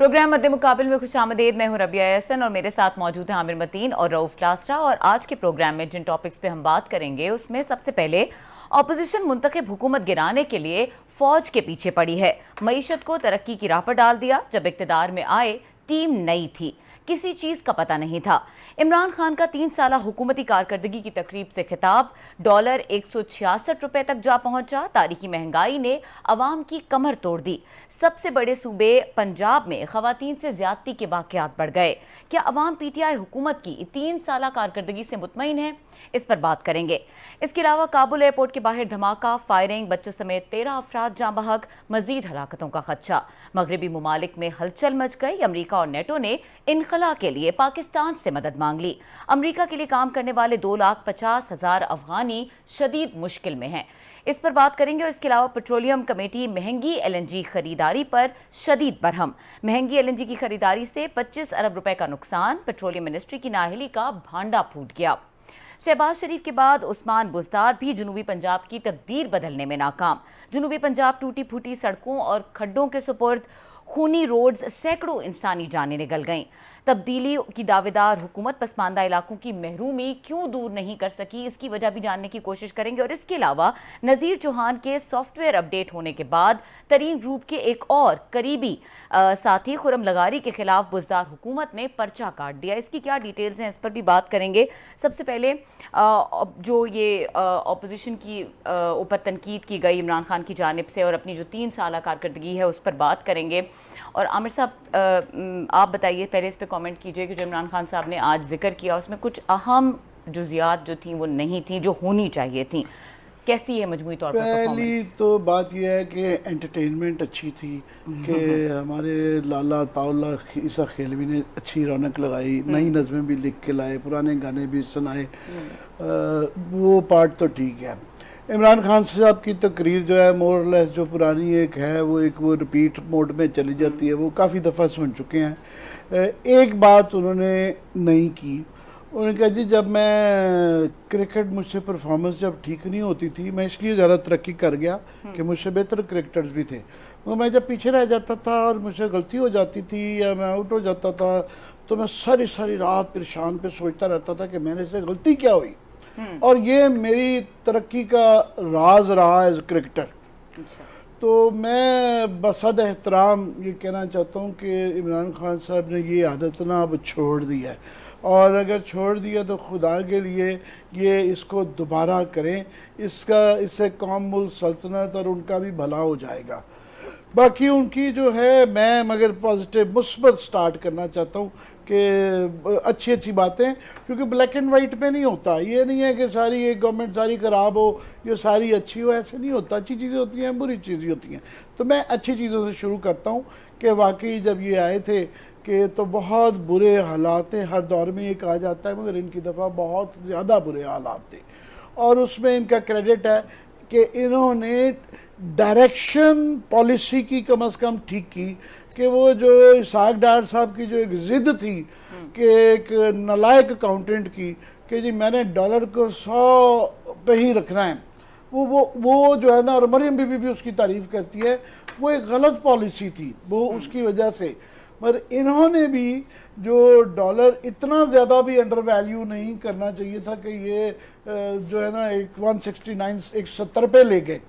Programme मद्दे मुकाबिल में खुशामदीद। मैं हूं रबिया एहसन और मेरे साथ मौजूद हैं आमिर मतीन और रऊफ लासरा। और आज के प्रोग्राम में जिन टॉपिक्स पे हम बात करेंगे उसमें सबसे पहले ऑपोजिशन मुंतखब हुकूमत गिराने के लिए फौज के पीछे पड़ी है। मईशत को तरक्की की राह पर डाल दिया। जब इक़्तिदार में आए टीम नई थी, किसी चीज का पता नहीं था। इमरान खान का 3 साला हुकूमती कारकर्दगी की तकरीब से खिताब। डॉलर 166 रुपए तक जा पहुंचा। तारीखी महंगाई ने अवाम की कमर तोड़ दी। सबसे बड़े सूबे पंजाब में खवातीन से ज्यादती के वाकयात बढ़ गए। क्या अवाम पीटीआई हुकूमत की 3 साला कारकर्दगी से मुतमईन है? इस पर बात करेंगे। इसके अलावा काबुल एयरपोर्ट के बाहर धमाका, फायरिंग, बच्चों समेत 13 अफराद जाँ बहक, मजीद हलाकतों का खदशा। मगरबी मुमालिक में हलचल मच गई। अमरीका और नेटो ने इनखला के लिए पाकिस्तान से मदद मांग ली। अमरीका के लिए काम करने वाले 2,50,000 अफगानी शदीद मुश्किल में हैं। इस पर बात करेंगे। और इसके अलावा पेट्रोलियम कमेटी महंगी एलएनजी खरीदारी पर शदीद बरहम। महंगी एलएनजी की खरीदारी से 25 अरब रुपए का नुकसान। पेट्रोलियम मिनिस्ट्री की नाअहली का भांडा फूट गया। शहबाज शरीफ के बाद उस्मान बुज़दार भी जनूबी पंजाब की तकदीर बदलने में नाकाम। जनूबी पंजाब टूटी फूटी सड़कों और खड्डों के सुपुर्द। खूनी रोड्स, सैकड़ों इंसानी जानें निकल गईं। तब्दीली की दावेदार हुकूमत पसमानदा इलाकों की महरूमी क्यों दूर नहीं कर सकी, इसकी वजह भी जानने की कोशिश करेंगे। और इसके अलावा नज़ीर चौहान के सॉफ्टवेयर अपडेट होने के बाद तरीन ग्रुप के एक और करीबी साथी खुरम लगारी के खिलाफ बुज़दार हुकूमत ने पर्चा काट दिया। इसकी क्या डिटेल्स हैं, इस पर भी बात करेंगे। सबसे पहले जो ये अपोजिशन की ऊपर तनकीद की गई इमरान खान की जानिब से और अपनी जो 3 साला कारकर्दगी है उस पर बात करेंगे। और आमिर साहब, आप बताइए, पहले इस पे कमेंट कीजिए कि जो इमरान खान साहब ने आज जिक्र किया उसमें कुछ अहम जुजियात जो थी वो नहीं थी जो होनी चाहिए थी। कैसी है मजमूई तौर पर परफॉर्मेंस? पहली तो बात यह है कि एंटरटेनमेंट अच्छी थी कि हमारे लाला ताउला ईसा खेलवी ने अच्छी रौनक लगाई, नई नज़में भी लिख के लाए, पुराने गाने भी सुनाए। वो पार्ट तो ठीक है। इमरान खान साहब की तकरीर जो है मोरलेस जो पुरानी एक है वो रिपीट मोड में चली जाती है, वो काफ़ी दफ़ा सुन चुके हैं। एक बात उन्होंने नहीं की, उन्होंने कहा जी जब मैं क्रिकेट मुझसे परफॉर्मेंस जब ठीक नहीं होती थी मैं इसलिए ज़्यादा तरक्की कर गया कि मुझसे बेहतर क्रिकेटर्स भी थे। वो मैं जब पीछे रह जाता था और मुझसे गलती हो जाती थी या मैं आउट हो जाता था तो मैं सारी सारी रात परेशान पे सोचता रहता था कि मैंने से गलती क्या हुई। और ये मेरी तरक्की का राज रहा एज क्रिकेटर। तो मैं बसद एहतराम ये कहना चाहता हूँ कि इमरान खान साहब ने ये आदत ना अब छोड़ दी है, और अगर छोड़ दिया तो खुदा के लिए ये इसको दोबारा करें। इससे कौम मुल्क सल्तनत और उनका भी भला हो जाएगा। बाकी उनकी जो है मैं मगर पॉजिटिव मुस्बत स्टार्ट करना चाहता हूँ कि अच्छी अच्छी बातें, क्योंकि ब्लैक एंड वाइट में नहीं होता। ये नहीं है कि सारी एक गवर्नमेंट सारी ख़राब हो या सारी अच्छी हो, ऐसे नहीं होता। अच्छी चीज़ें होती हैं, बुरी चीज़ें होती हैं। तो मैं अच्छी चीज़ों से शुरू करता हूँ कि वाकई जब ये आए थे कि तो बहुत बुरे हालात थे। हर दौर में ये कहा जाता है मगर इनकी दफ़ा बहुत ज़्यादा बुरे हालात थे, और उसमें इनका क्रेडिट है कि इन्होंने डायरेक्शन पॉलिसी की कम से कम ठीक की। कि वो जो इसाक डार साहब की जो एक ज़िद थी कि एक नालायक अकाउंटेंट की कि जी मैंने डॉलर को 100 पे ही रखना है, वो जो है ना, और मरियम बीबी भी उसकी तारीफ़ करती है, वो एक गलत पॉलिसी थी वो उसकी वजह से। मगर इन्होंने भी जो डॉलर इतना ज़्यादा भी अंडर वैल्यू नहीं करना चाहिए था कि ये जो है ना एक 169 170 पे ले गए।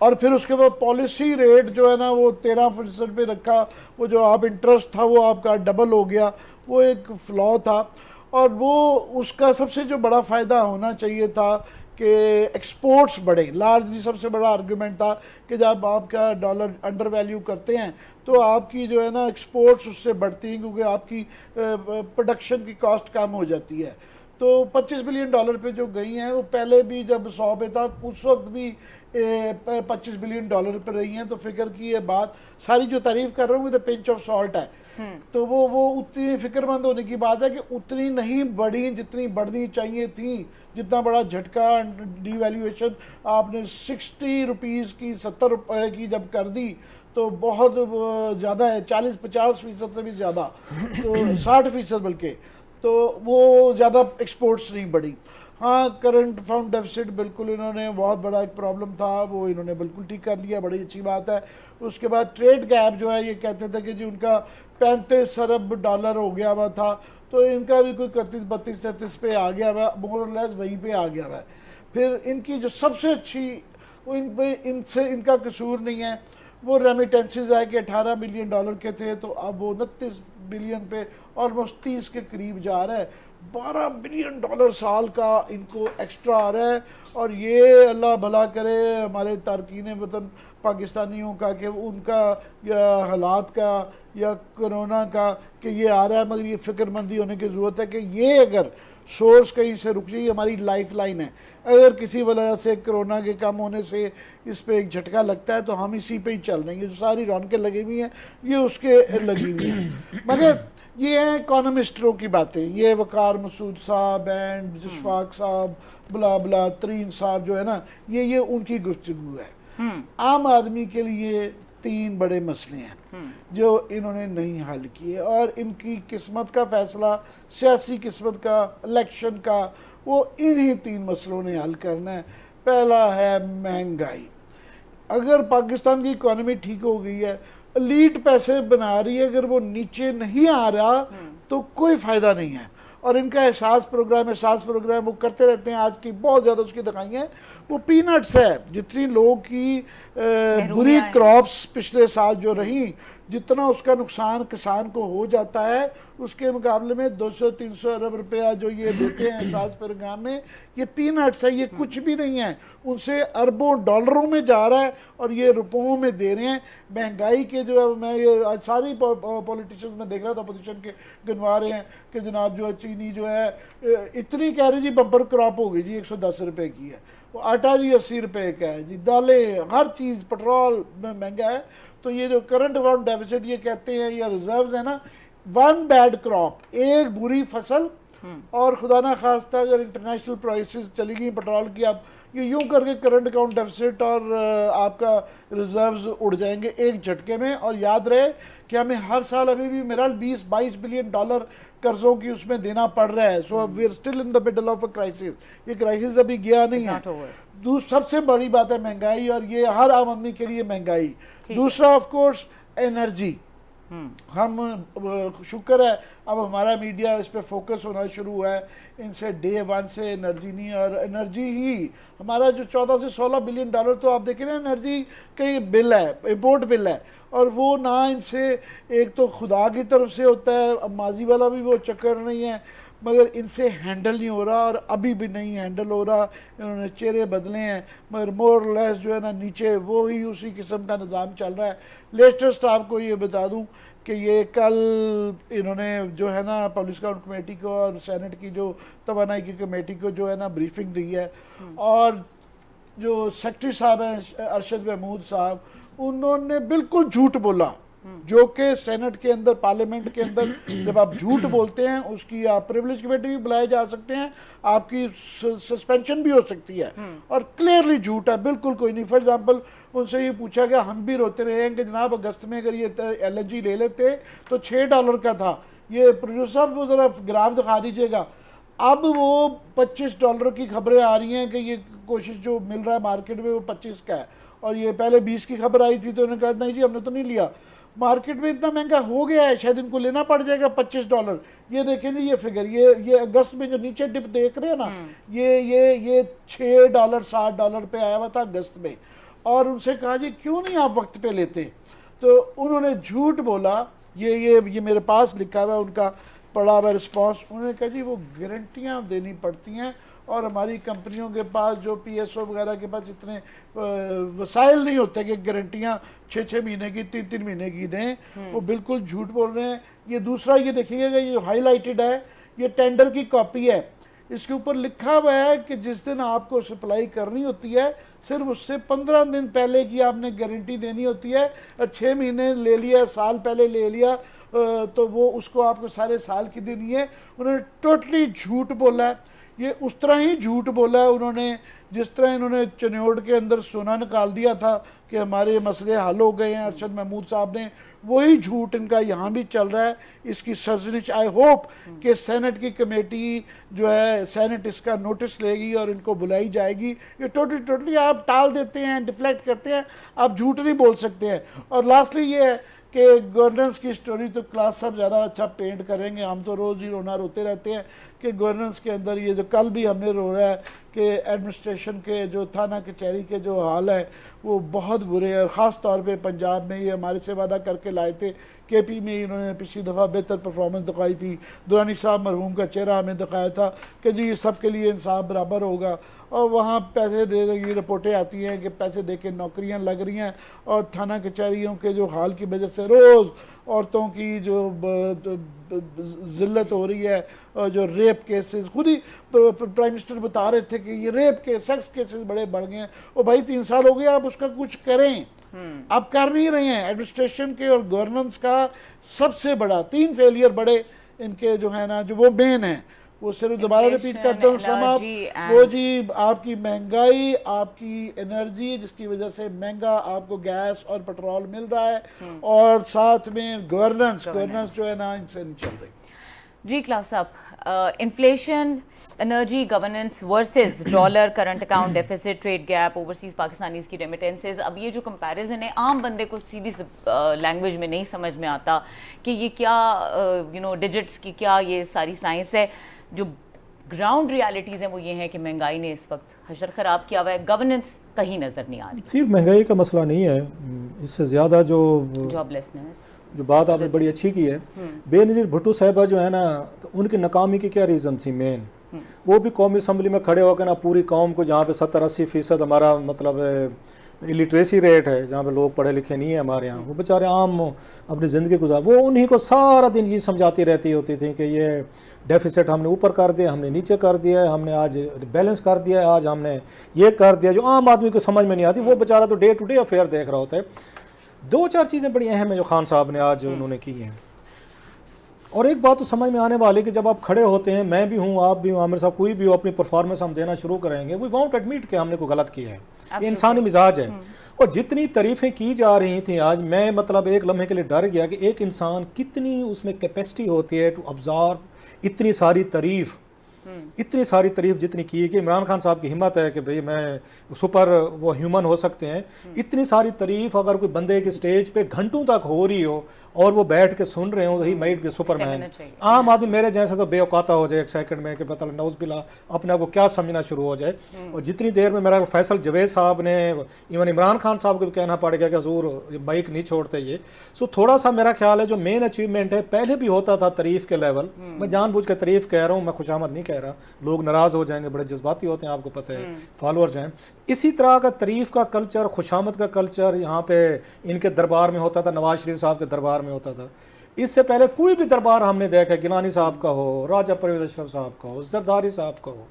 और फिर उसके बाद पॉलिसी रेट जो है ना वो 13% पे रखा। वो जो आप इंटरेस्ट था वो आपका डबल हो गया, वो एक फ्लॉ था। और वो उसका सबसे जो बड़ा फ़ायदा होना चाहिए था कि एक्सपोर्ट्स बढ़े। लार्जली सबसे बड़ा आर्गुमेंट था कि जब आपका डॉलर अंडर वैल्यू करते हैं तो आपकी जो है ना एक्सपोर्ट्स उससे बढ़ती हैं, क्योंकि आपकी प्रोडक्शन की कॉस्ट कम हो जाती है। तो 25 बिलियन डॉलर पे जो गई हैं वो पहले भी जब 100 पे था उस वक्त भी 25 बिलियन डॉलर पर रही हैं। तो फिक्र की ये बात सारी जो तारीफ कर रहा हूँ विद पिंच ऑफ सॉल्ट है। तो वो उतनी फिक्रमंद होने की बात है कि उतनी नहीं बढ़ी जितनी बढ़नी चाहिए थी। जितना बड़ा झटका डीवैल्यूएशन आपने 60 रुपीज़ की 70 रुपये की जब कर दी तो बहुत ज़्यादा है, 40-50% से भी ज़्यादा, तो 60% बल्कि, तो वो ज़्यादा एक्सपोर्ट्स नहीं बढ़ी। हाँ, करंट फर्म डेफिसिट बिल्कुल इन्होंने बहुत बड़ा एक प्रॉब्लम था, वो इन्होंने बिल्कुल ठीक कर लिया, बड़ी अच्छी बात है। उसके बाद ट्रेड गैप जो है, ये कहते थे कि जी उनका 35 अरब डॉलर हो गया हुआ था, तो इनका भी कोई 31, 32, 33 पे आ गया हुआ, मोर और लेस वहीं पे आ गया हुआ है। फिर इनकी जो सबसे अच्छी, वो इन पे इनसे इनका कसूर नहीं है, वो रेमिटेंसेज आए कि 18 बिलियन डॉलर के थे, तो अब वो 29 बिलियन पे ऑलमोस्ट 30 के करीब जा रहा है। 12 बिलियन डॉलर साल का इनको एक्स्ट्रा आ रहा है। और ये अल्लाह भला करे हमारे तारकीन वतन पाकिस्तानियों का कि उनका या हालात का या कोरोना का कि ये आ रहा है, मगर ये फ़िक्रमंदी होने की ज़रूरत है कि ये अगर सोर्स कहीं से रुक जाए, हमारी लाइफ लाइन है। अगर किसी वजह से कोरोना के कम होने से इस पर एक झटका लगता है तो हम इसी पे ही चल रहे हैं। जो सारी रौनकें लगी हुई हैं ये उसके लगी हुई हैं। मगर ये हैं इकोनॉमिस्टों की बातें, ये वकार मसूद साहब एंड इशफाक साहब बुला बुला तरीन साहब जो है ना, ये उनकी गुफ्तगू है। आम आदमी के लिए 3 बड़े मसले हैं जो इन्होंने नहीं हल किए, और इनकी किस्मत का फैसला, सियासी किस्मत का, इलेक्शन का, वो इन्हीं 3 मसलों ने हल करना है। पहला है महंगाई। अगर पाकिस्तान की इकोनॉमी ठीक हो गई है, एलीट पैसे बना रही है, अगर वो नीचे नहीं आ रहा तो कोई फ़ायदा नहीं है। और इनका एहसास प्रोग्राम वो करते रहते हैं। आज की बहुत ज़्यादा उसकी दिखाई है, वो पीनट्स है। जितनी लोगों की बुरी क्रॉप्स पिछले साल जो रही, जितना उसका नुकसान किसान को हो जाता है, उसके मुकाबले में 200-300 अरब रुपया जो ये देते हैं एहसास प्रोग्राम में, ये पीनट्स है, ये कुछ भी नहीं है। उनसे अरबों डॉलरों में जा रहा है और ये रुपयों में दे रहे हैं। महंगाई के जो है, मैं ये आज सारी पॉलिटिशियंस में देख रहा था अपोजिशन के गिनवा रहे हैं कि जनाब जो है चीनी जो है इतनी कह रही जी बम्पर क्रॉप हो गई जी 110 रुपये की है, वो आटा जी 80 रुपये का है जी, दालें, हर चीज़, पेट्रोल महंगा है। तो ये जो करंट अकाउंट डेफिसिट ये कहते हैं या रिजर्व्स है ना, 1 बैड क्रॉप, एक बुरी फसल, और खुदा ना खास्ता अगर इंटरनेशनल प्राइसेस चली गई पेट्रोल की, आप ये यूं करके करंट अकाउंट डेफिसिट और आपका रिजर्व्स उड़ जाएंगे एक झटके में। और याद रहे कि हमें हर साल अभी भी मेरा 20-22 बिलियन डॉलर कर्जों की उसमें देना पड़ रहा है। So we are still in the middle of a crisis, ये क्राइसिस अभी गया नहीं है। सबसे बड़ी बात है महंगाई, और ये हर आम आदमी के लिए महंगाई। दूसरा ऑफ कोर्स एनर्जी। हम शुक्र है अब हमारा मीडिया इस पे फोकस होना शुरू हुआ है। इनसे डे 1 से एनर्जी नहीं, और एनर्जी ही हमारा जो 14 से 16 बिलियन डॉलर, तो आप देखें ना एनर्जी का बिल है, इम्पोर्ट बिल है, और वो ना इनसे एक तो खुदा की तरफ से होता है, अब माजी वाला भी वो चक्कर नहीं है, मगर इनसे हैंडल नहीं हो रहा, और अभी भी नहीं हैंडल हो रहा। इन्होंने चेहरे बदले हैं, मगर मोर लेस जो है ना नीचे वो ही उसी किस्म का निज़ाम चल रहा है। लेटेस्ट आपको ये बता दूं कि ये कल इन्होंने जो है ना पब्लिक अकाउंट कमेटी को और सेनेट की जो तवानाई की कमेटी को जो है ना ब्रीफिंग दी है, और जो सेक्रेटरी साहब हैं अरशद महमूद साहब, उन्होंने बिल्कुल झूठ बोला, जो कि सेनेट के अंदर, पार्लियामेंट के अंदर जब आप झूठ बोलते हैं उसकी आप प्रिविलेज कमेटी भी बुलाए जा सकते हैं, आपकी सस्पेंशन भी हो सकती है, और क्लियरली झूठ है, बिल्कुल कोई नहीं। फॉर एग्जांपल उनसे ये पूछा गया, हम भी रोते रहे हैं कि जनाब अगस्त में अगर ये एलएनजी ले लेते तो $6 का था, ये प्रोड्यूसर साहब वो ज़रा ग्राफ दिखा दीजिएगा। अब वो $25 की खबरें आ रही हैं कि ये कोशिश जो मिल रहा है मार्केट में वो 25 का है, और ये पहले 20 की खबर आई थी तो उन्होंने कहा नहीं जी हमने तो नहीं लिया, मार्केट में इतना महंगा हो गया है, शायद इनको लेना पड़ जाएगा $25। ये देखें जी ये फिगर, ये अगस्त में जो नीचे डिप देख रहे हैं ना, ये $6 $7 पे आया हुआ था अगस्त में। और उनसे कहा जी क्यों नहीं आप वक्त पे लेते, तो उन्होंने झूठ बोला। ये मेरे पास लिखा हुआ है उनका पड़ा हुआ रिस्पॉन्स। उन्होंने कहा जी वो गारंटियाँ देनी पड़ती हैं, और हमारी कंपनियों के पास जो पीएसओ वगैरह के पास इतने वसाइल नहीं होते कि गारंटियाँ 6-6 महीने की, 3-3 महीने की दें। वो बिल्कुल झूठ बोल रहे हैं। ये दूसरा ये देखिएगा, ये हाईलाइटेड है, ये टेंडर की कॉपी है, इसके ऊपर लिखा हुआ है कि जिस दिन आपको सप्लाई करनी होती है सिर्फ उससे 15 दिन पहले की आपने गारंटी देनी होती है, और 6 महीने ले लिया, साल पहले ले लिया तो वो उसको आपको सारे साल की देनी है। उन्होंने टोटली झूठ बोला है। ये उस तरह ही झूठ बोला है उन्होंने जिस तरह इन्होंने चन्योड़ के अंदर सोना निकाल दिया था कि हमारे मसले हल हो गए हैं अरशद महमूद साहब ने, वही झूठ इनका यहाँ भी चल रहा है। इसकी सर्जनिश आई होप कि सेनेट की कमेटी जो है, सेनेट इसका नोटिस लेगी और इनको बुलाई जाएगी। ये टोटली आप टाल देते हैं, डिफ्लेक्ट करते हैं, आप झूठ नहीं बोल सकते हैं। और लास्टली ये है कि गवर्नेंस की स्टोरी तो क्लास साहब ज़्यादा अच्छा पेंट करेंगे, हम तो रोज़ ही रोना रोते रहते हैं कि गवर्नेंस के अंदर ये जो कल भी हमने रो रहा है कि एडमिनिस्ट्रेशन के जो थाना कचहरी के जो हाल है वो बहुत बुरे हैं। और ख़ास तौर पे पंजाब में ये हमारे से वादा करके लाए थे, केपी में इन्होंने पिछली दफ़ा बेहतर परफॉर्मेंस दिखाई थी, दुरानी साहब मरहूम का चेहरा हमें दिखाया था कि जी सबके लिए इंसाफ बराबर होगा, और वहाँ पैसे दे रही रिपोर्टें आती हैं कि पैसे दे के नौकरियाँ लग रही हैं, और थाना कचहरियों के जो हाल की वजह से रोज़ औरतों की जो ज़िल्लत हो रही है, और जो रेप केसेस, खुद ही प्राइम मिनिस्टर बता रहे थे कि ये रेप के सेक्स केसेस बड़े बढ़ गए हैं। और भाई 3 साल हो गए, आप उसका कुछ करें, आप कर नहीं रहे हैं। एडमिनिस्ट्रेशन के और गवर्नेंस का सबसे बड़ा 3 फेलियर बड़े इनके जो है ना, जो वो मेन है, वो सिर्फ दोबारा रिपीट करता हूँ समाप, वो जी आपकी महंगाई, आपकी एनर्जी, जिसकी वजह से महंगा आपको गैस और पेट्रोल मिल रहा है, और साथ में गवर्नेंस जो है ना इनसे नहीं चल रही। जी क्लास साहब, inflation, energy governance versus dollar current account deficit, trade gap, overseas Pakistanis की रेमिटेंसेज, अब ये जो कंपैरिजन है आम बंदे को सीधी लैंग्वेज में नहीं समझ में आता कि ये क्या डिजिट्स की क्या ये सारी साइंस है। जो ग्राउंड रियलिटीज़ हैं वो ये हैं कि महंगाई ने इस वक्त हशर ख़राब किया हुआ है, गवर्नेंस कहीं नज़र नहीं आ रही। सिर्फ महंगाई का मसला नहीं है, इससे ज़्यादा जो जॉबलेसनेस, जो बात आपने बड़ी अच्छी की है, बेनज़ीर भुट्टो साहिबा जो है ना, तो उनकी नाकामी की क्या रीज़न थी मेन, वो भी कौमी असम्बली में खड़े होकर ना पूरी कौम को, जहाँ पे 70-80% हमारा मतलब इलिटरेसी रेट है, जहाँ पे लोग पढ़े लिखे नहीं है हमारे यहाँ, वो बेचारे आम अपनी ज़िंदगी गुजार, वो उन्हीं को सारा दिन ये समझाती रहती होती थी कि ये डेफिसिट हमने ऊपर कर दिया, हमने नीचे कर दिया, हमने आज बैलेंस कर दिया, आज हमने ये कर दिया, जो आम आदमी को समझ में नहीं आती। वो बेचारा तो डे टू डे अफेयर देख रहा होता है। 2-4 चीज़ें बड़ी अहम है जो खान साहब ने आज उन्होंने की हैं। और एक बात तो समझ में आने वाली कि जब आप खड़े होते हैं, मैं भी हूँ, आप भी हूँ, आमिर साहब, कोई भी हो, अपनी परफॉर्मेंस हम देना शुरू करेंगे, वी वॉन्ट एडमिट कि हमने कोई गलत किया है, ये इंसानी मिजाज है। और जितनी तारीफ़ें की जा रही थी आज, मैं मतलब एक लम्हे के लिए डर गया कि एक इंसान कितनी उसमें कैपेसिटी होती है टू ऑब्जर्व इतनी सारी तारीफ़, इतनी सारी तारीफ जितनी की है कि इमरान खान साहब की हिम्मत है कि भाई मैं सुपर वो ह्यूमन हो सकते हैं। इतनी सारी तारीफ अगर कोई बंदे के स्टेज पे घंटों तक हो रही हो और वो बैठ के सुन रहे हो, तो ही माइट बी सुपरमैन। आम आदमी मेरे जैसे तो बेऔकाता हो जाए एक सेकंड में कि पता नौज बिला अपने आप को क्या समझना शुरू हो जाए। और जितनी देर में मेरा फैसल जवेद साहब ने, इवन इमरान खान साहब को भी कहना पड़ेगा कि हजूर बाइक नहीं छोड़ते ये। सो थोड़ा सा मेरा ख्याल है जो मेन अचीवमेंट है, पहले भी होता था तारीफ के लेवल, मैं जानबूझ के तारीफ कह रहा हूँ, मैं खुशामद नहीं कह रहा, लोग नाराज हो जाएंगे, बड़े जज्बाती होते हैं, आपको पता है, फॉलोअर्स हैं। इसी तरह का तारीफ का कल्चर, खुशामद का कल्चर यहाँ पे इनके दरबार में होता था, नवाज शरीफ साहब के दरबार में होता था। इससे पहले कोई भी दरबार हमने देखा, गिलानी साहब का हो, राजा परवेज अशरफ साहब का हो, जरदारी साहब का हो,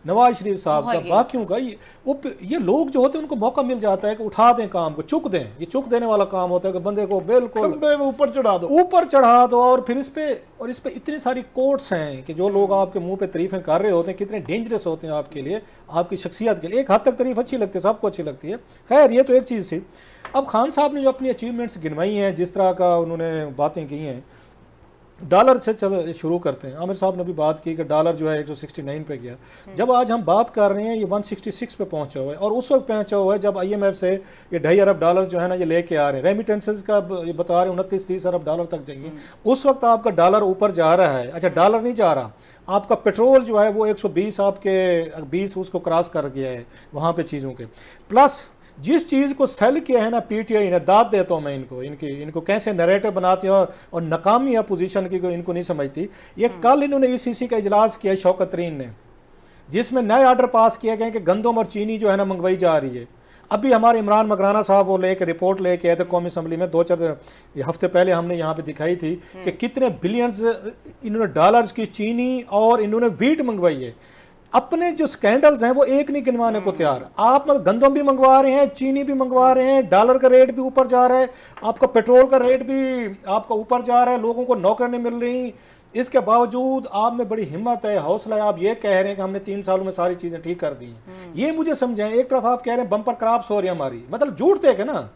नवाज शरीफ साहब का, बाकियों का, ये लोग जो होते हैं उनको मौका मिल जाता है कि उठा दें काम को, चुक दें। ये चुक देने वाला काम होता है कि बंदे को बिल्कुल ऊपर चढ़ा दो। और फिर इस पे इतनी सारी कोट्स हैं कि जो लोग आपके मुंह पे तारीफें कर रहे होते हैं कितने डेंजरस होते हैं आपके लिए, आपकी शख्सियत के लिए। एक हद तक तारीफ अच्छी लगती है, सबको अच्छी लगती है। खैर ये तो एक चीज़ थी। अब खान साहब ने जो अपनी अचीवमेंट्स गिनवाई हैं, जिस तरह का उन्होंने बातें की हैं, डॉलर से चलो शुरू करते हैं। आमिर साहब ने भी बात की कि डॉलर जो है 169 पे गया। जब आज हम बात कर रहे हैं ये 166 पे पहुंचा हुआ है, और उस वक्त पहुंचा हुआ है जब IMF से ये 2.5 अरब डॉलर जो है ना ये लेके आ रहे हैं। रेमिटेंसेज का ये बता रहे हैं 29-30 अरब डॉलर तक जाएंगे। उस वक्त आपका डॉलर ऊपर जा रहा है। अच्छा, डॉलर नहीं जा रहा, आपका पेट्रोल जो है वो 120 आपके 20 उसको क्रॉस कर गया है वहाँ पे चीज़ों के। प्लस जिस चीज़ को सेल किया है ना PTI ने, दाद देता हूँ मैं इनको कैसे नरेटिव बनाती है और नाकामी अपोजिशन की को इनको नहीं समझती। ये कल इन्होंने ECC का इजलास किया शौकत तरीन ने, जिसमें नए ऑर्डर पास किए गए कि गंदम और चीनी जो है ना मंगवाई जा रही है। अभी हमारे इमरान मकराना साहब वो लेके रिपोर्ट लेके आए थे कौमी असम्बली में, 2-4 हफ्ते पहले हमने यहाँ पे दिखाई थी कि कितने बिलियंस इन्होंने डॉलर्स की चीनी और इन्होंने वीट मंगवाई है। अपने जो स्कैंडल्स हैं वो एक नहीं गिनवाने को तैयार। आप गंदम भी मंगवा रहे हैं, चीनी भी मंगवा रहे हैं, डॉलर का रेट भी ऊपर जा रहा है, आपका पेट्रोल का रेट भी आपका ऊपर जा रहा है, लोगों को नौकरी नहीं मिल रही। इसके बावजूद आप में बड़ी हिम्मत है, हौसला है, आप ये कह रहे हैं कि हमने 3 सालों में सारी चीज़ें ठीक कर दी हैं। ये मुझे समझाएं। एक तरफ आप कह रहे हैं बम्पर क्रॉप्स हो रही है हमारी, मतलब झूठ थे कि ना,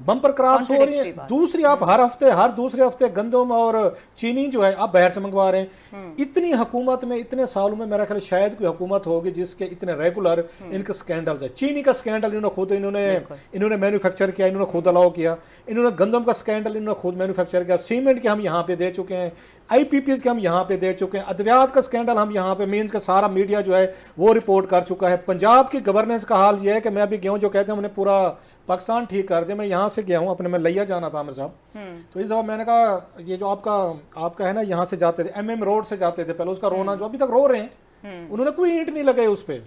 बम्पर क्रॉप्स हो रही है। दूसरी आप हर दूसरे हफ्ते गंदम और चीनी जो है आप बाहर से मंगवा रहे हैं। इतनी हुकूमत में इतने सालों में मेरा ख्याल शायद कोई हुकूमत होगी जिसके इतने रेगुलर इनके स्कैंडल्स है। चीनी का स्कैंडल इन्होंने मैन्युफैक्चर किया, इन्होंने खुद अलाउ किया। इन्होंने गंदम का स्कैंडल इन्होंने खुद मैन्युफैक्चर किया। सीमेंट के हम यहाँ पे दे चुके हैं, IPPs के हम यहाँ पे दे चुके हैं। अद्वियात का स्कैंडल हम यहाँ पे मीन्स का सारा मीडिया जो है वो रिपोर्ट कर चुका है। पंजाब की गवर्नेंस का हाल ये है कि मैं अभी गया हूँ, जो कहते हैं हमने पूरा पाकिस्तान ठीक कर दिया। मैं यहाँ से गया हूँ, अपने में लिया जाना था आमिर साहब, तो इस दफा मैंने कहा ये जो आपका है ना, यहाँ से जाते थे MM रोड से जाते थे पहले, उसका रोना जो अभी तक रो रहे हैं, उन्होंने कोई ईंट नहीं लगाई उस पर।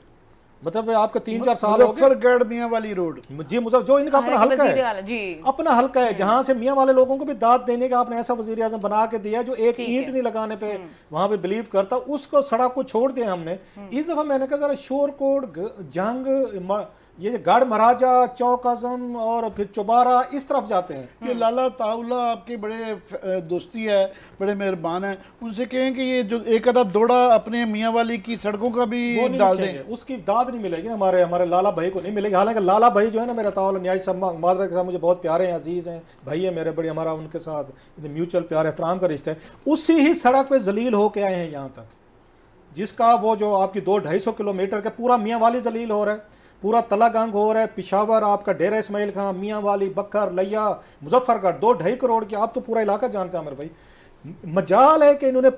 मतलब आपका 3-4 साल हो गए। मुजफ्फरगढ़ मियां वाली रोड जी, जो इनका अपना हल्का है, अपना हल्का है, जहां से मियां वाले लोगों को भी दाद देने का आपने ऐसा वजीर आजम बना के दिया जो एक ईंट नहीं लगाने पे वहां पे बिलीव करता, उसको सड़क को छोड़ दिया हमने। इस दफा मैंने कहा जरा शोरकोट, जंग, ये गढ़ महाराजा, चौक आजम और फिर चौबारा इस तरफ जाते हैं। ये लाला ताउला आपके बड़े दोस्ती है, बड़े मेहरबान हैं, उनसे कहें कि ये जो एक आधा दौड़ा अपने मियाँ वाली की सड़कों का भी डाल दें। उसकी दाद नहीं मिलेगी ना, हमारे लाला भाई को नहीं मिलेगी। हालांकि लाला भाई जो है ना, मेरा ताउला न्याय मादरा के साथ मुझे बहुत प्यारे हैं, अजीज हैं, भाई है मेरे बड़े, हमारा उनके साथ म्यूचुअल प्यार एहतराम का रिश्ता है। उसी ही सड़क पे जलील होके आए हैं यहाँ तक, जिसका वो जो आपकी 200-250 किलोमीटर का पूरा मियाँ वाली जलील हो रहा है, पूरा तलागंग हो रहा है, पिशावर, आपका डेरा इस्माइल खां, मियाँ वाली, बकर, लिया, मुजफ्फरगढ़, 2-2.5 करोड़ की, आप तो पूरा इलाका जानते हैं मेरे भाई। मजाल है कि इन्होंने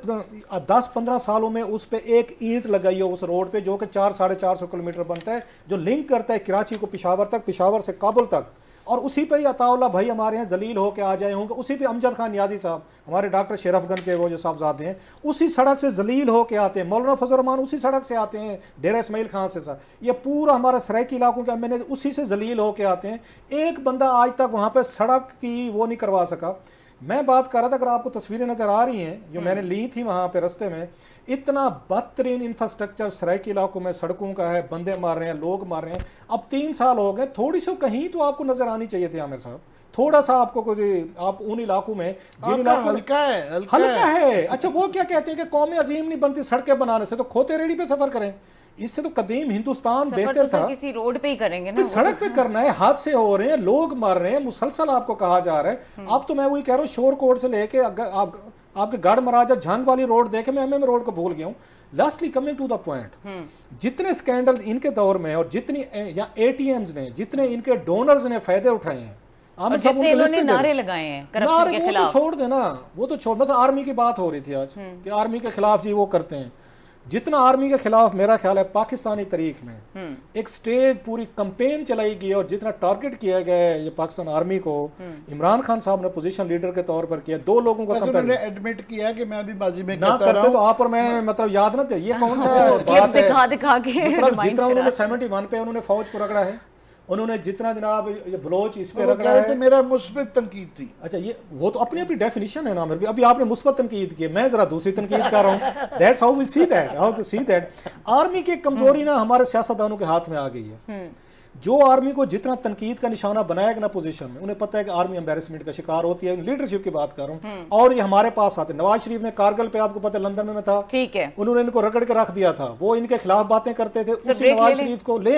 10-15 सालों में उस पर एक ईंट लगाई हो उस रोड पे, जो कि 400-450 किलोमीटर बनता है, जो लिंक करता है कराची को पिशावर तक, पिशावर से काबुल तक। और उसी पे ही अताउल्ला भाई हमारे यहाँ जलील होके आ जाए होंगे, उसी पे अमजद खान नियाजी साहब, हमारे डॉक्टर शेरफगंज के वो जो साहबजादे हैं, उसी सड़क से जलील होके आते हैं। मौलाना फजल रहमान उसी सड़क से आते हैं, डेरा इस्माइल खां से। सर ये पूरा हमारा सराइकी इलाकों के MNA उसी से जलील होके आते हैं। एक बंदा आज तक वहाँ पर सड़क की वो नहीं करवा सका। मैं बात कर रहा था, अगर आपको तस्वीरें नजर आ रही हैं जो मैंने ली थी वहाँ पे रस्ते में, इतना बदतरीन इंफ्रास्ट्रक्चर सराइकी इलाकों में सड़कों का है, बंदे मार रहे हैं, लोग मार रहे हैं। अब 3 साल हो गए, थोड़ी सी कहीं तो आपको नजर आनी चाहिए थी आमिर साहब, थोड़ा सा आपको कोई, आप उन इलाकों में जिन इलाकों हल्का है। अच्छा, वो क्या कहते हैं कि कौम अजीम नहीं बनती सड़कें बनाने से, तो खोते रेडी पे सफर करें। इससे तो कदीम हिंदुस्तान बेहतर था। किसी रोड पे ही करेंगे ना, सड़क पे करना है, हादसे हो रहे हैं, लोग मर रहे हैं, मुसलसल आपको कहा जा रहा है। अब तो मैं वही कह रहा हूँ, शोरकोट से लेके आपके गढ़ महाराजा झांग वाली रोड देखे, मैं MM रोड को भूल गया हूँ। Lastly coming to the point, जितने स्कैंडल इनके दौर में और जितनी या ATMs ने, जितने इनके डोनर्स ने फायदे उठाए हैं, इन्होंने नारे लगाए हैं करप्शन के खिलाफ, वो तो छोड़ देना, वो तो छोड़। बस आर्मी की बात हो रही थी आज कि आर्मी के खिलाफ जी वो करते हैं। जितना आर्मी के खिलाफ मेरा ख्याल है पाकिस्तानी तारीख में एक स्टेज पूरी कैंपेन चलाई गई और जितना टारगेट किया गया है ये पाकिस्तान आर्मी को, इमरान खान साहब ने पोजीशन लीडर के तौर पर किया। 2 लोगों का उन्होंने एडमिट किया कि मैं अभी बाजी में ना करते तो आप और मैं मतलब याद ना थे, ये कौन सा बात है, दिखा के मतलब जितना उन्होंने 71 पे उन्होंने फौज को रगड़ा है, उन्होंने जितना जनाब ये बलोच इस पे रखा है, मेरा मुस्बत तनकीद थी। अच्छा, ये वो तो अपनी अपनी डेफिनेशन है ना मेरे, अभी आपने मुस्बत तनकीद की, मैं जरा दूसरी तनकीद कर रहा हूँ। That's how we see that, how to see that. Army की कमजोरी ना हमारे सियासतदानों के हाथ में आ गई है। जो आर्मी को जितना तनकीद का निशाना बनाया गया ना पोजीशन में, उन्हें पता है कि आर्मी एम्बेरसमेंट का शिकार होती है। लीडरशिप की बात कर रहा हूँ, और ये हमारे पास आते। नवाज शरीफ ने कारगिल पे, आपको पता है लंदन में मैं था, ठीक है, उन्होंने इनको रगड़ के रख दिया था, वो इनके खिलाफ बातें करते थे। उसी नवाज शरीफ को ले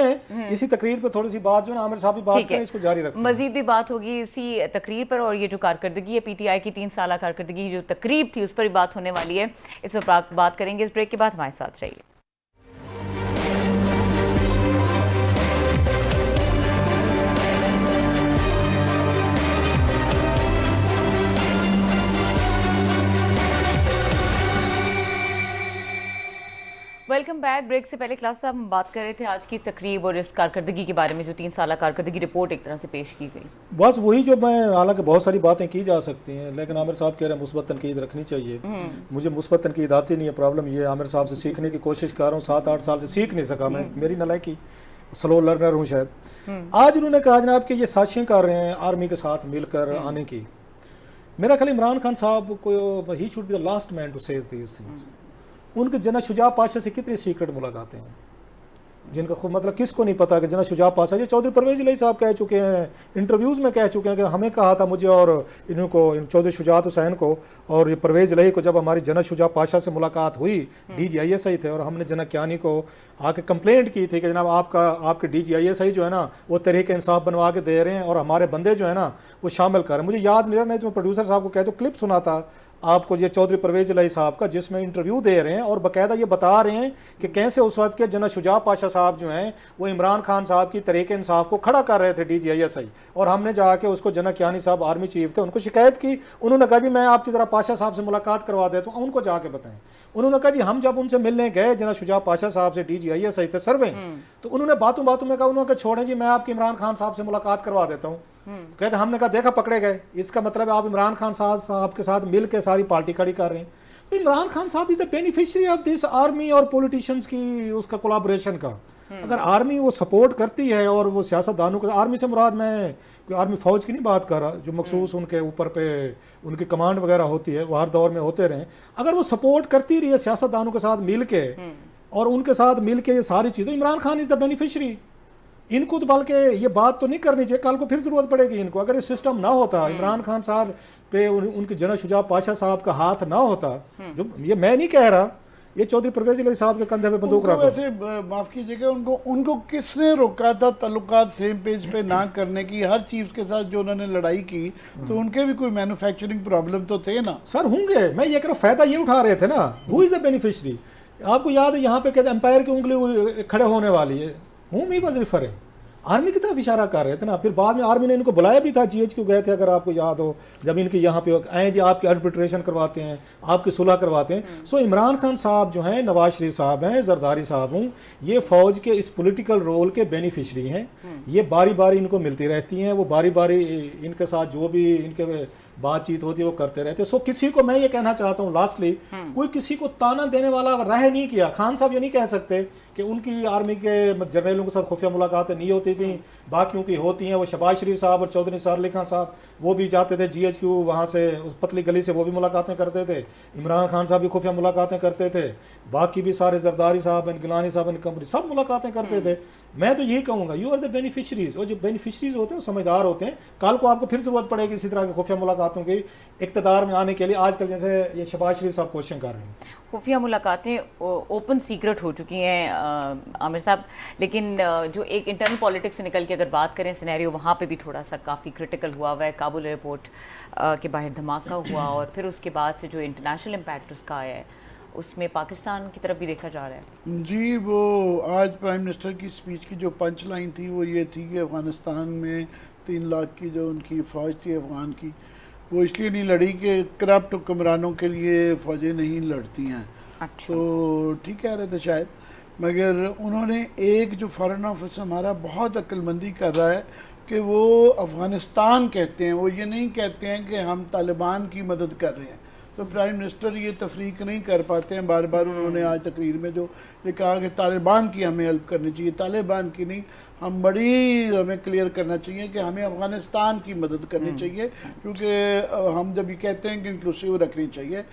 इसी तकरीर पे थोड़ी सी बात जो है आमिर साहब की बात करें, इसको जारी रखें। मजीद भी बात होगी इसी तकरीर पर, और ये जो कारकर्दगी है PTI की 3 साल कारकर्दगी जो तकरीब थी उस पर भी बात होने वाली है, इस पर बात करेंगे। इस ब्रेक के बाद हमारे साथ रहिए। Welcome back. ब्रेक से पहले क्लास साहब हम बात कर रहे थे आज की तकरीब और इस कारकर्दगी के बारे में, जो 3 साल कारकर्दगी रिपोर्ट एक तरह से पेश की गई। बस वही जो मैं, हालांकि बहुत सारी बातें की जा सकती हैं, लेकिन आमिर साहब कह रहे हैं मुस्बत तनकीद रखनी चाहिए। मुझे मुस्बत तनकीद आती नहीं है। प्रॉब्लम ये आमिर साहब से सीखने की कोशिश कर रहा हूँ, 7-8 साल से सीख नहीं सका मैं, मेरी नालायकी, स्लो लर्नर हूँ शायद। आज उन्होंने कहा जनाब कि ये साजिशें कर रहे हैं आर्मी के साथ मिलकर आने की। मेरा ख्याल इमरान खान साहब को, he should be the last man to say these things. उनके जना शुजा पाशा से कितनी सीक्रेट मुलाकातें हैं, जिनका खुद मतलब किसको नहीं पता कि जना शुजा पाशा, ये चौधरी परवेज इलाही साहब कह चुके हैं, इंटरव्यूज़ में कह चुके हैं कि हमें कहा था, मुझे और इनको चौधरी शुजात हुसैन को और ये परवेज इलाही को, जब हमारी जना शुजा पाशा से मुलाकात हुई, DGISI थे, और हमने जना कियानी को आके कंप्लेंट की थी कि जनाब आपके DGISI जो है ना वो तहरीक इंसाफ बनवा के दे रहे हैं और हमारे बंदे जो है ना वो शामिल कर रहे हैं। मुझे याद नहीं रहा, नहीं तो मैं प्रोड्यूसर साहब को कह दो क्लिप सुना था आपको, ये चौधरी परवेज इलाही साहब का, जिसमें इंटरव्यू दे रहे हैं और बाकायदा ये बता रहे हैं कि कैसे उस वक्त के जना शुजा पाशा साहब जो हैं वो इमरान खान साहब की तहरीक इंसाफ को खड़ा कर रहे थे DGISI, और हमने जाके उसको जना कियानी साहब आर्मी चीफ थे, उनको शिकायत की। उन्होंने कहा जी मैं आपकी तरह पाशा साहब से मुलाकात करवा देता हूँ, उनको जाके बताएं। उन्होंने कहा जी हम जब उनसे मिलने गए जना शुजा पाशा साहब से, DGISI थे सर्वे, तो उन्होंने बातों बातों में कहा, उन्होंने कहा छोड़ें जी मैं आपकी इमरान खान साहब से मुलाकात करवा देता हूँ। कहते हमने कहा देखा पकड़े गए, इसका मतलब है आप इमरान खान साहब के साथ मिल के सारी पार्टी खड़ी कर रहे हैं। तो इमरान खान साहब is the beneficiary of this army और पॉलिटिशियंस की उसका कोलाबोरेशन का। अगर आर्मी वो सपोर्ट करती है और वो सियासतदानों को, आर्मी से मुराद मैं आर्मी फौज की नहीं बात कर रहा, जो मखसूस उनके ऊपर पे उनकी कमांड वगैरह होती है, वो हर दौर में होते रहे, अगर वो सपोर्ट करती रही है सियासतदानों के साथ मिल के और उनके साथ मिल के ये सारी चीज़ें, Imran Khan is the beneficiary. इनको तो बल्कि ये बात तो नहीं करनी चाहिए, कल को फिर जरूरत पड़ेगी इनको। अगर ये सिस्टम ना होता, इमरान खान साहब पे उनके जना शुजा पाशा साहब का हाथ ना होता, जो ये मैं नहीं कह रहा, ये चौधरी परवेज इलाही साहब के कंधे पे बंदूक रखा। वैसे माफ कीजिएगा, उनको किसने रोका था ताल्लुकात सेम पेज पे ना करने की? हर चीफ के साथ जो उन्होंने लड़ाई की तो उनके भी कोई मैन्युफैक्चरिंग प्रॉब्लम तो थे ना सर? होंगे, मैं ये कह रहा हूँ फायदा ये उठा रहे थे ना। Who is the beneficiary? आपको याद है यहाँ पे कहते एम्पायर की उंगली खड़े होने वाली है, हूँ ही बस रिफर है, आर्मी की तरफ इशारा कर रहे थे ना। फिर बाद में आर्मी ने इनको बुलाया भी था, GHQ गए थे, अगर आपको याद हो, जब इनके यहाँ पे आए जी आपके आर्बिट्रेशन करवाते हैं, आपकी सुलह करवाते हैं। सो इमरान खान साहब जो हैं, नवाज शरीफ साहब हैं, जरदारी साहब हूँ, ये फौज के इस पॉलिटिकल रोल के बेनिफिशरी हैं। ये बारी बारी इनको मिलती रहती हैं, वो बारी बारी इनके साथ जो भी इनके बातचीत होती है वो करते रहते। सो किसी को मैं ये कहना चाहता हूँ लास्टली, कोई किसी को ताना देने वाला रह नहीं किया। खान साहब ये नहीं कह सकते कि उनकी आर्मी के जर्नलों के साथ खुफिया मुलाकातें नहीं होती थी, बाकियों की होती हैं। वो शहबाज शरीफ साहब और चौधरी निसार अली खान साहब वो भी जाते थे GHQ, वहाँ से उस पतली गली से वो भी मुलाकातें करते थे। इमरान खान साहब भी खुफिया मुलाकातें करते थे, बाकी भी सारे जरदारी साहब, गिलानी साहब, कंपनी सब मुलाकातें करते थे। मैं तो यही कहूँगा, यू आर द बेनिफिशरीज। और जो बेनिफिशरीज होते हैं वो समझदार होते हैं। कल को आपको फिर जरूरत पड़ेगी इसी तरह की खुफिया मुलाकातों की इक़्तिदार में आने के लिए। आजकल जैसे ये शहबाज शरीफ साहब कोशिश कर रहे हैं, खुफिया मुलाकातें ओपन सीक्रेट हो चुकी हैं आमिर साहब। लेकिन जो एक इंटरनल पॉलिटिक्स से निकल के अगर बात करें सिनेरियो, वहाँ पे भी थोड़ा सा काफ़ी क्रिटिकल हुआ हुआ है। काबुल एयरपोर्ट के बाहर धमाका हुआ और फिर उसके बाद से जो इंटरनेशनल इम्पैक्ट उसका आया है, उसमें पाकिस्तान की तरफ भी देखा जा रहा है। जी, वो आज प्राइम मिनिस्टर की स्पीच की जो पंच लाइन थी वो ये थी कि अफ़गानिस्तान में 3 लाख की जो उनकी फ़ौज थी अफ़गान की, वो इसलिए नहीं लड़ी कि करप्ट हुक्मरानों के लिए फ़ौजें नहीं लड़ती हैं। अच्छा। तो ठीक कह रहे थे शायद, मगर उन्होंने एक जो फ़ॉरेन ऑफिस हमारा बहुत अक्लमंदी कर रहा है कि वो अफ़गानिस्तान कहते हैं, वो ये नहीं कहते हैं कि हम तालिबान की मदद कर रहे हैं। तो प्राइम मिनिस्टर ये तफरीक नहीं कर पाते हैं। बार बार उन्होंने आज तकरीर में जो ये कहा कि तालिबान की हमें हेल्प करनी चाहिए, तालिबान की नहीं, हमें क्लियर करना चाहिए कि हमें अफ़गानिस्तान की मदद करनी चाहिए, क्योंकि हम जब ये कहते हैं कि इंक्लूसिव रखनी चाहिए,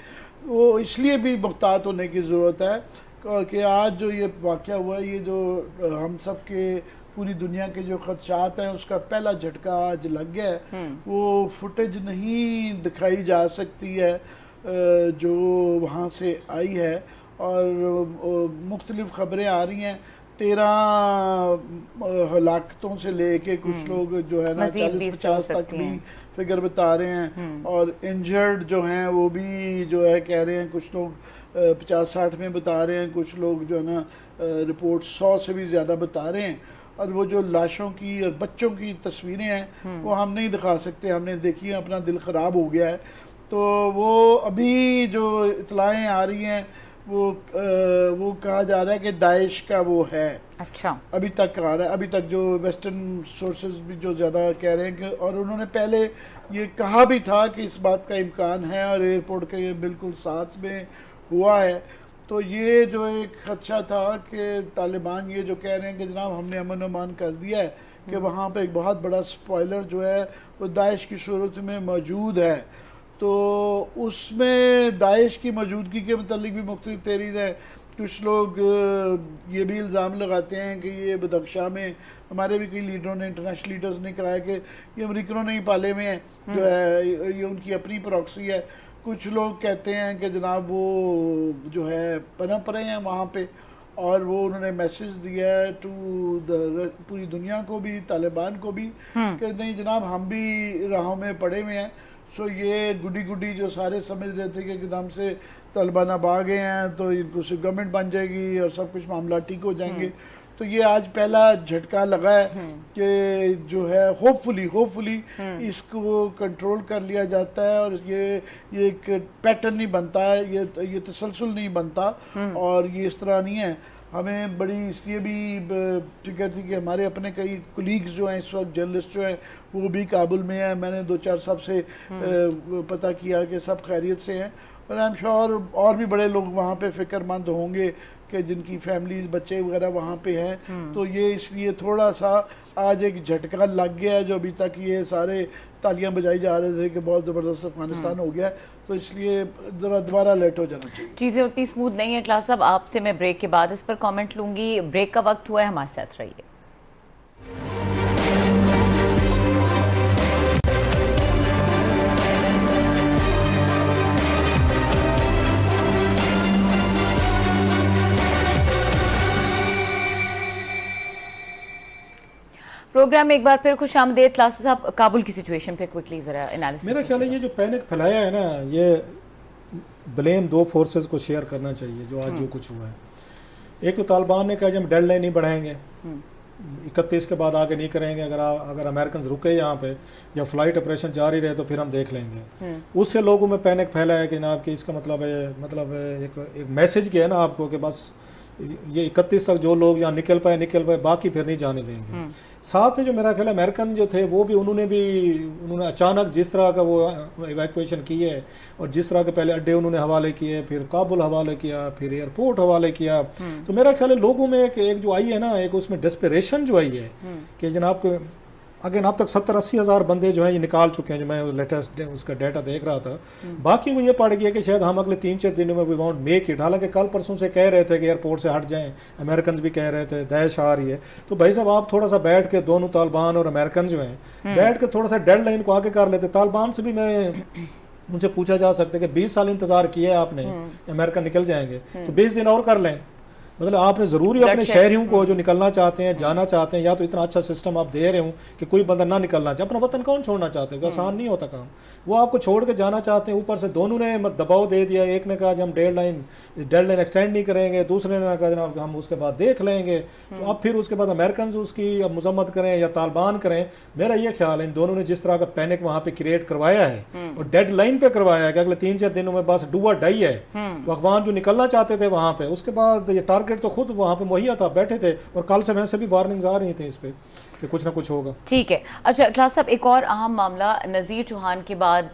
वो इसलिए भी मुहतात होने की ज़रूरत है कि आज जो ये वाक़या हुआ, ये जो हम सब के पूरी दुनिया के जो खदशात हैं उसका पहला झटका आज लग गया है। वो फुटेज नहीं दिखाई जा सकती है जो वहाँ से आई है, और मुख्तलिफ़ ख़बरें आ रही हैं। 13 हलाकतों से लेके कुछ लोग जो है ना 40-50 तक भी फिगर बता रहे हैं, और इंजर्ड जो हैं वो भी जो है कह रहे हैं, कुछ लोग 50-60 में बता रहे हैं, कुछ लोग जो है ना रिपोर्ट 100 से भी ज़्यादा बता रहे हैं। और वो जो लाशों की और बच्चों की तस्वीरें हैं वो हम नहीं दिखा सकते, हमने देखी है, अपना दिल ख़राब हो गया है। तो वो अभी जो इतलाएँ आ रही हैं वो कहा जा रहा है कि दाइश का वो है। अच्छा, अभी तक आ रहा है, अभी तक जो वेस्टर्न सोर्सेज भी जो ज़्यादा कह रहे हैं कि, और उन्होंने पहले ये कहा भी था कि इस बात का इम्कान है, और एयरपोर्ट के ये बिल्कुल साथ में हुआ है। तो ये जो एक खदशा था कि तालिबान ये जो कह रहे हैं कि जनाब हमने अमन अमान कर दिया है, कि वहाँ पे एक बहुत बड़ा स्पॉइलर जो है वो दाइश की सूरत में मौजूद है। तो उसमें दाइश की मौजूदगी के मतलब भी मुख्तलिफ थेरीज है कुछ लोग ये भी इल्ज़ाम लगाते हैं कि ये बदख्शां में हमारे भी कई लीडरों ने, इंटरनेशनल लीडर्स ने कहा है कि ये अमरीकनों ने ही पाले में हैं, जो है ये उनकी अपनी प्रॉक्सी है। कुछ लोग कहते हैं कि जनाब वो जो है पनप रहे हैं वहाँ पे, और वो उन्होंने मैसेज दिया है टू द पूरी दुनिया को भी, तालिबान को भी, कि नहीं जनाब हम भी राहों में पड़े हुए हैं। सो ये गुडी गुडी जो सारे समझ रहे थे कि एकदम से तालिबान अब आ गए हैं तो इनको सिर्फ गवर्नमेंट बन जाएगी और सब कुछ मामला ठीक हो जाएंगे, तो ये आज पहला झटका लगा है कि जो है होपफुली इसको कंट्रोल कर लिया जाता है और ये एक पैटर्न नहीं बनता है, ये तसलसल नहीं बनता, और ये इस तरह नहीं है। हमें बड़ी इसलिए भी फिक्र थी कि हमारे अपने कई कोलीग्स जो हैं इस वक्त, जर्नलिस्ट जो हैं वो भी काबुल में हैं। मैंने 2-4 साहब से पता किया कि सब खैरियत से हैं, और आई एम श्योर और भी बड़े लोग वहाँ पे फ़िक्रमंद होंगे कि जिनकी फैमिलीज बच्चे वगैरह वहाँ पे हैं। तो ये इसलिए थोड़ा सा आज एक झटका लग गया है, जो अभी तक ये सारे तालियां बजाई जा रहे थे कि बहुत ज़बरदस्त अफगानिस्तान हो गया है, तो इसलिए ज़रा दोबारा लेट हो जाना चाहिए। चीज़ें उतनी स्मूथ नहीं है। क्लास साहब आपसे मैं ब्रेक के बाद इस पर कमेंट लूँगी। ब्रेक का वक्त हुआ है, हमारे साथ रहिए। प्रोग्राम में एक बार फिर खुश आमदेद। क्लासेस साहब, काबुल की सिचुएशन पे क्विकली जरा एनालिसिस। मेरा ख्याल है ये जो पैनिक फैलाया है ना, ये ब्लेम दो फोर्सेस को शेयर करना चाहिए जो आज जो कुछ हुआ है। एक तो तालिबान ने कहा कि हम डेडलाइन नहीं बढ़ाएंगे, 31 के बाद आगे नहीं करेंगे, अगर अमेरिकन रुके यहाँ पे या फ्लाइट ऑपरेशन जारी रहे तो फिर हम देख लेंगे। उससे लोगों में पैनिक फैला है कि जनाब कि इसका मतलब एक मैसेज किया है ना आपको कि बस ये 31 तक जो लोग यहाँ निकल पाए, बाकी फिर नहीं जाने देंगे। साथ में जो मेरा ख्याल है अमेरिकन जो थे वो भी उन्होंने अचानक जिस तरह का वो इवैक्यूएशन की है और जिस तरह के पहले अड्डे उन्होंने हवाले किए, फिर काबुल हवाले किया, फिर एयरपोर्ट हवाले किया, तो मेरा ख्याल है लोगों में एक जो आई है ना, एक उसमें डेस्परेशन जो आई है कि जनाब को अगेन अब तक 70-80 हज़ार बंदे जो हैं ये निकाल चुके हैं, जो मैं लेटेस्ट उसका डाटा देख रहा था। बाकी वो ये पड़ गया कि शायद हम अगले 3-4 दिनों में वी वांट मेक इट। हालांकि कल परसों से कह रहे थे कि एयरपोर्ट से हट जाएं, अमेरिकन भी कह रहे थे दैश आ रही है। तो भाई साहब आप थोड़ा सा बैठ के, दोनों तालिबान और अमेरिकन जो हैं बैठ के थोड़ा सा डेड लाइन को आगे कर लेते। तालिबान से भी मैं उनसे पूछा जा सकता है कि 20 साल इंतजार किया है आपने, अमेरिकन निकल जाएंगे तो 20 दिन और कर लें। मतलब आपने ज़रूरी अपने शहरियों को जो निकलना चाहते हैं, जाना चाहते हैं, या तो इतना अच्छा सिस्टम आप दे रहे हो कि कोई बंदा ना निकलना चाहे। अपना वतन कौन छोड़ना चाहते हैं? आसान नहीं होता काम। वो आपको छोड़ के जाना चाहते हैं। ऊपर से दोनों ने दबाव दे दिया। एक ने कहा हम डेडलाइन एक्सटेंड नहीं करेंगे, दूसरे ने कहा जनाब हम उसके बाद देख लेंगे। तो अब फिर उसके बाद अमेरिकन उसकी अब मजम्मत करें या तालिबान करें। मेरा ये ख्याल है इन दोनों ने जिस तरह का पैनिक वहाँ पे क्रिएट करवाया है और डेडलाइन पे करवाया है कि अगले 3-4 दिनों में बस डू और डाई है, तो अफगान जो निकलना चाहते थे वहाँ पे, उसके बाद ये टारगेट तो खुद वहाँ पे मुहैया था, बैठे थे। और कल से वैसे भी वार्निंग्स आ रही थी इस पे कि कुछ ना कुछ होगा। ठीक है। अच्छा क्लास साहब, एक और अहम मामला, नज़ीर चौहान के बाद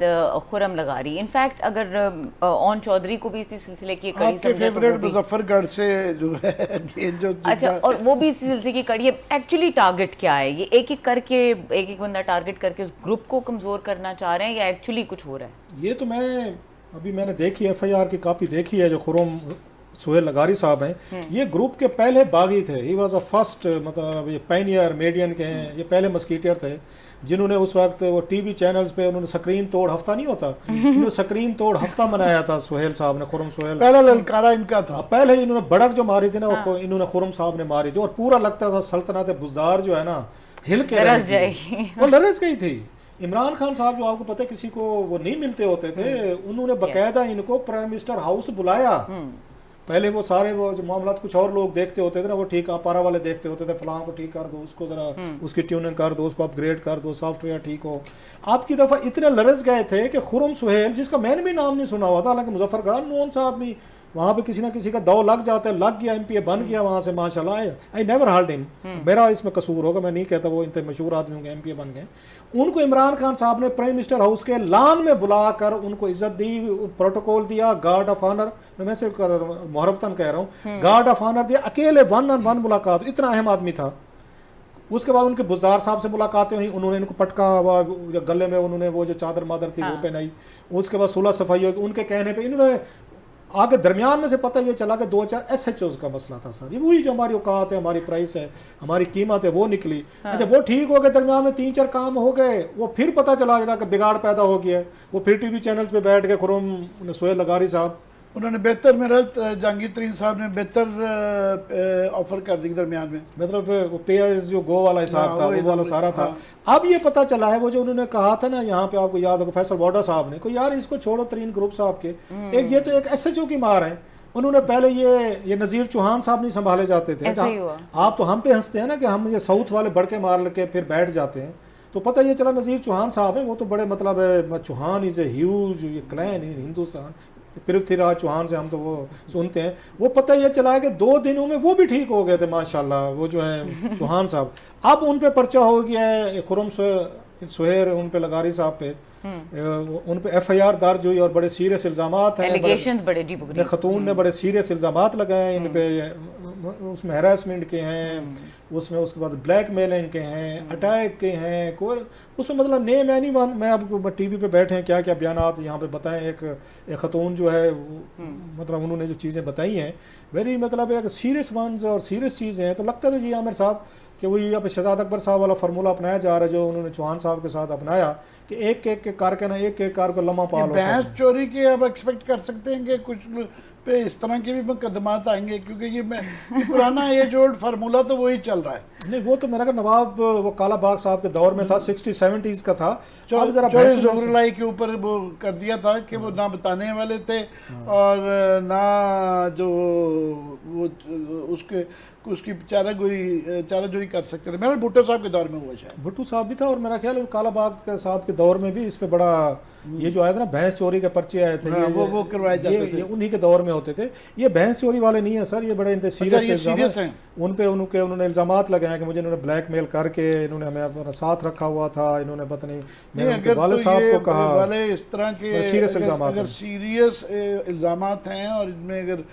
खुर्रम लगारी। इनफैक्ट अगर ओन चौधरी को भी इसी सिलसिले की कड़ी आपके फेवरेट मुजफ्फरगढ़ से जो है जो अच्छा, और वो भी इसी सिलसिले की कड़ी है। एक्चुअली टारगेट क्या है? ये एक एक करके एक बंदा टारगेट करके उस ग्रुप को कमज़ोर करना चाह रहे हैं या एक्चुअली कुछ हो रहा है? ये तो मैंने देखी FIR की कॉपी देखी है। जो खुर्रम सुहेल लगारी साहब हैं, ये ग्रुप के पहले बागी थे। ही वाज अ फर्स्ट, मतलब ये पायनियर मीडियन के हैं, ये पहले मस्कीटियर थे जिन्होंने उस वक्त वो टीवी चैनल्स पे उन्होंने स्क्रीन तोड़ हफ्ता नहीं होता, उन्होंने स्क्रीन तोड़ हफ्ता मनाया था सुहेल साहब ने, खुर्रम सुहेल। पहला ललकारा इनका था। पहले इन्होंने बड़क जो मारी थी ना, वो इन्होंने खुर्रम साहब ने मारी थी और पूरा लगता था सल्तनत बुज़दार जो है ना हिल के लरज़ जाएगी। वो लरज़ गई थी। इमरान खान साहब जो आपको पता है किसी को वो नहीं मिलते होते थे, उन्होंने बाकायदा इनको प्राइम मिनिस्टर हाउस बुलाया। पहले वो सारे वो जो मामला कुछ और लोग देखते होते थे ना, वो ठीक पारा वाले देखते होते थे, फलां को ठीक कर दो, उसको जरा उसकी ट्यूनिंग कर दो, उसको अपग्रेड कर दो, सॉफ्टवेयर ठीक हो। आपकी दफ़ा इतने लरस गए थे कि खुर्रम सुहेल, जिसका मैंने भी नाम नहीं सुना हुआ था, हालांकि मुजफ्फरगढ़ नोन सा आदमी, वहाँ पे किसी ना किसी का दौ लग जाता है, लग गया, MPA बन गया वहाँ से माशाल्लाह। I never heard him. मेरा इसमें कसूर होगा, मैं नहीं कहता वो इतने मशहूर आदमी होंगे, MPA बन गए। उनको इमरान खान साहब ने प्राइम मिनिस्टर हाउस के लान में बुलाकर उनको इज्जत दी, प्रोटोकॉल दिया, गार्ड ऑफ ऑनर, मैं सिर्फ मुहर्रफतन कह रहा हूँ, गार्ड ऑफ ऑनर दिया, अकेले 1-on-1 मुलाकात, इतना अहम आदमी था। उसके बाद उनके बुज़दार साहब से मुलाकातें हुई, उन्होंने इनको पटका, गले में उन्होंने वो जो चादर मादर थी वो पहनाई। उसके बाद सुलह सफाई होगी, उनके कहने पर इन्होंने आगे दरमियान में से पता ये चला कि 2-4 SHOs का मसला था सर, ये वही जो हमारी औकात है, हमारी प्राइस है, हमारी कीमत है वो निकली। अच्छा वो ठीक हो गए, दरमियान में 3-4 काम हो गए, वो फिर पता चला जरा कि बिगाड़ पैदा हो गया है। वो फिर टीवी चैनल्स पे बैठ के खुर्रम सोहेल लगारी साहब उन्होंने बेहतर, मेरा जहांगीर तरीन साहब ने बेहतर ऑफर कर दी दरमियान में, मतलब वो पे एज जो गो वाला हिसाब था, वो वाला सारा था। अब ये पता चला है वो जो उन्होंने कहा था ना, यहाँ पे आपको याद होगा फैसल वाडा साहब ने, को यार इसको छोड़ो तरीन ग्रुप साहब के, एक ये तो एक SHO की मार है। उन्होंने पहले ये नज़ीर चौहान साहब नहीं संभाले जाते थे। आप तो हम पे हंसते हैं ना कि हम ये साउथ वाले बड़के मार के फिर बैठ जाते हैं, तो पता ये चला नज़ीर चौहान साहब है, वो तो बड़े मतलब Chauhan is a huge clan in Hindustan, Prithviraj Chauhan से हम तो वो सुनते हैं। वो पता ये चला है कि 2 दिनों में वो भी ठीक हो गए थे माशाल्लाह, वो जो है चौहान साहब। अब उन पे पर्चा हो गया है खुर्रम सोहेल उन पे लगारी साहब पे, उन पे FIR दर्ज हुई और बड़े सीरियस इल्जामात हैं, बड़े खतून ने बड़े सीरियस इल्जामात लगाए इन पे, उसमें हैरेसमेंट के हैं, उसमें उसके बाद ब्लैकमेलिंग के हैं, अटैक के हैं, कोई उसमें मतलब नेम है नहीं। मैं आपको टीवी पे बैठे हैं क्या क्या बयानात यहाँ पे बताएं। एक खतून जो है मतलब उन्होंने जो चीज़ें बताई हैं वेरी मतलब एक सीरियस वंस और सीरियस चीज़ें हैं। तो लगता है तो जी आमिर साहब कि वही अब शहजाद अकबर साहब वाला फार्मूला अपनाया जा रहा है जो उन्होंने चौहान साहब के साथ अपनाया कि एक एक कार के ना एक कार को लम्हा पालो। भैंस चोरी के अब एक्सपेक्ट कर सकते हैं कि कुछ पे इस तरह के भी मुकदमात आएंगे, क्योंकि ये पुराना एज ओल्ड फार्मूला तो वही चल रहा है। नहीं वो तो मेरा नवाब वो काला बाग साहब के दौर में था, 60-70s का था। ज़ोहरलाई के ऊपर वो कर दिया था कि वो ना बताने वाले थे और ना जो वो उसकी चाराजोई कर सकते थे। मेरा भुट्टो साहब के दौर में हुआ, शायद भुट्टो साहब भी था और मेरा ख्याल काला बाग साहब के दौर में भी इस पे बड़ा ये जो आया था ना भैंस चोरी के पर्चे आए थे, वो करवाए जाते थे, उन्हीं के दौर में होते थे। ये भैंस चोरी वाले नहीं है सर, ये बड़े सीरियस हैं। उन्होंने इल्जामात लगाए कि मुझे इन्होंने ब्लैकमेल करके इन्होंने हमें अपना साथ रखा हुआ था, इन्होंने पता नहीं अगर वाले साहब को कहा वाले इस तरह के सीरियस इल्जामात, अगर सीरियस इल्जामात हैं और इनमें अगर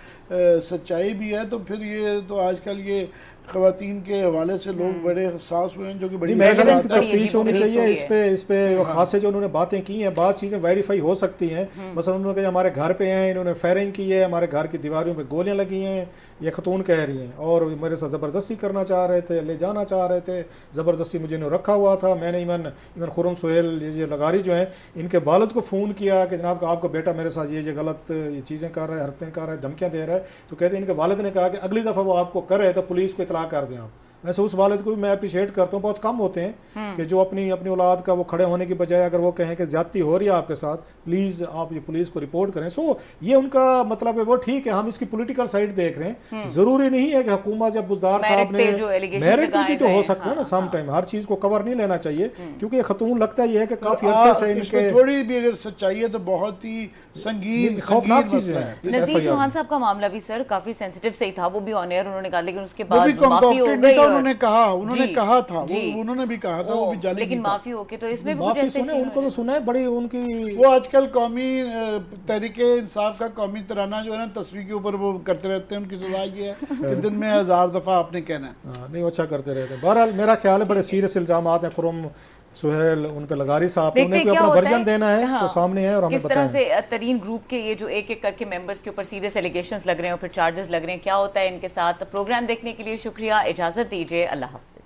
सच्चाई भी है तो फिर ये तो आजकल ये ख़वातीन के हवाले से लोग बड़े हसास हुए हैं, जो कि बड़ी तफ्तीश होनी चाहिए इस पे खासे जो उन्होंने बातें की हैं, बात चीज़ें वेरीफाई हो सकती हैं। मसलन उन्होंने हमारे घर पे हैं, इन्होंने फायरिंग की है, हमारे घर की दीवारों पे गोलियां लगी हैं, ये खतून कह रही हैं, और मेरे साथ ज़बरदस्ती करना चाह रहे थे, ले जाना चाह रहे थे, ज़बरदस्ती मुझे इन्होंने रखा हुआ था। मैंने इवन खुर्रम सोहेल ये लगारी जो हैं इनके वालिद को फ़ोन किया कि जनाब आपका बेटा मेरे साथ ये गलत ये चीज़ें कर रहा है, हरकतें कर रहा है, धमकियाँ दे रहा है। तो कहते हैं इनके वालिद ने कहा कि अगली दफ़ा वो आपको करे तो पुलिस को इतला कर दें आप। वैसे उस वालिद को भी मैं अप्रिशिएट करता हूँ, बहुत कम होते हैं कि जो अपनी औलाद का वो खड़े होने की बजाय अगर वो कहें कि ज्यादती हो रही है आपके साथ, प्लीज आप ये पुलिस को रिपोर्ट करें। सो ये उनका मतलब है, वो ठीक है, हम इसकी पॉलिटिकल साइड देख रहे हैं। जरूरी नहीं है कि हुकूमत जब बुज़दार साहब ने मेरिट पे भी तो हो सकता है ना, सम टाइम हर चीज को कवर नहीं लेना चाहिए, क्योंकि खतून लगता है कि काफी अरसे से इनके थोड़ी भी अगर सच्चाई है तो बहुत ही संगीन खौफनाक चीजें हैं। नज़ीर चौहान साहब का मामला भी सर काफी सेंसिटिव सही था, वो भी ऑन एयर उन्होंने कहा, लेकिन उसके बाद माफी हो गई। उन्होंने कहा था उन्होंने भी कहा था, वो भी जाली, लेकिन माफी होके तो इसमें भी माफी सुने, उनको तो सुना है बड़ी उनकी। वो आजकल कौमी तहरीके इंसाफ का कौमी तराना जो है ना तस्वीर के ऊपर वो करते रहते हैं, उनकी सजा ये है कि दिन में 1000 दफा आपने कहना है। नहीं अच्छा करते रहते हैं। बहरहाल मेरा ख्याल है बड़े सीरियस इल्जामात हैं खुर्रम सोहेल उन पे लगारी साहब, उन्हें अपना वर्जन देना है तो सामने है और हमें बताएं किस तरह से तरीन ग्रुप के ये जो एक एक करके मेंबर्स के ऊपर सीरियस एलिगेशंस लग रहे हैं और फिर चार्जेस लग रहे हैं, क्या होता है इनके साथ। प्रोग्राम देखने के लिए शुक्रिया, इजाजत दीजिए, अल्लाह हाफ़िज़।